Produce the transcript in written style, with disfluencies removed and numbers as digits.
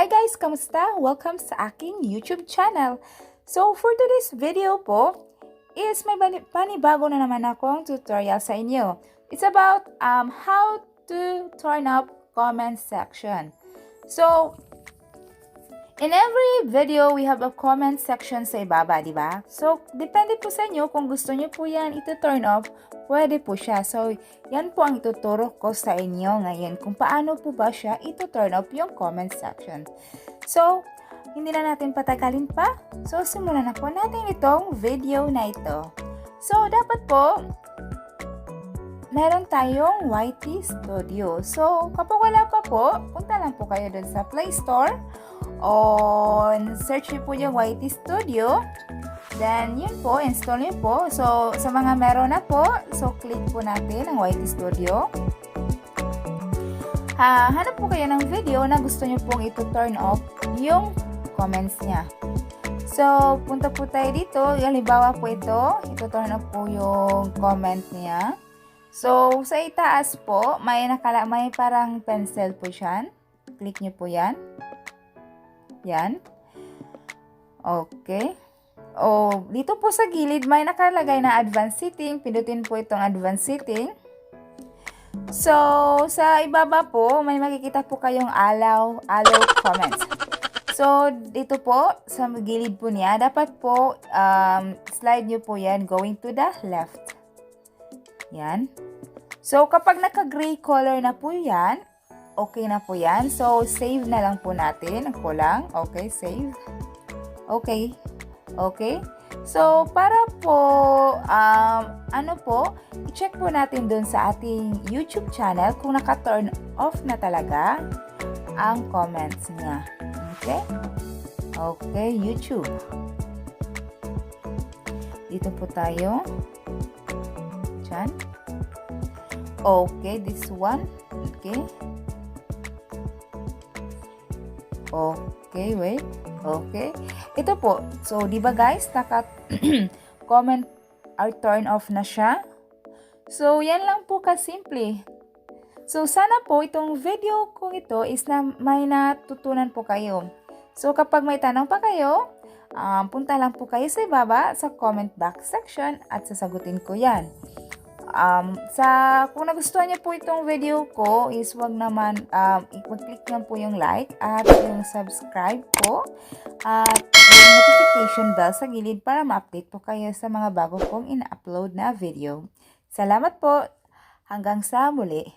Hi guys! Kamusta? Welcome sa aking YouTube channel. So for today's video po is may panibago na naman akong tutorial sa inyo. It's about how to turn up comment section. So in every video we have a comment section sa ibaba, di ba? So depende po sa inyo kung gusto niyo po yan ito-turn off, pwede po siya. So yan po ang ituturo ko sa inyo ngayon kung paano po ba siya ito-turn off yung comment section. So hindi na natin patagalin pa. So simulan na po natin itong video na ito. So dapat po meron tayong YT Studio. So kapag wala pa po, punta lang po kayo dun sa Play Store. On search niyo po yung YT Studio, then yun po, install niyo po. So sa mga meron na po, so click po natin ang YT Studio. Hanap po kayo ng video na gusto niyo pong ito-turn off yung comments niya. So punta po tayo dito, halimbawa po ito-turn off po yung comment niya. So sa itaas po, may parang pencil po siyan. Click niyo po yan. Yan. Okay. Dito po sa gilid may nakalagay na advanced setting. Pindutin po itong advanced setting. So, sa ibaba po, may makikita po kayong allow comments. So, dito po, sa gilid po niya, dapat po, slide nyo po yan going to the left. Yan. So, kapag naka-gray color na po yan, okay na po yan. So, save na lang po natin. Ako lang. Okay, save. Okay. Okay. So, para po, i-check po natin dun sa ating YouTube channel kung naka-turn off na talaga ang comments niya. Okay? Okay, YouTube. Dito po tayo. Diyan. Okay, this one. Okay. Okay, wait. Okay. Ito po. So, di ba guys, comment or turn off na siya. So, yan lang po kasimple. So, sana po itong video kong ito is na may natutunan po kayo. So, kapag may tanong pa kayo, punta lang po kayo sa ibaba sa comment box section at sasagutin ko yan. Kung nagustuhan niyo po itong video ko is wag naman i-click lang po yung like at yung subscribe po at yung notification bell sa gilid para ma-update po kayo sa mga bago kong ina-upload na video. Salamat po. Hanggang sa muli.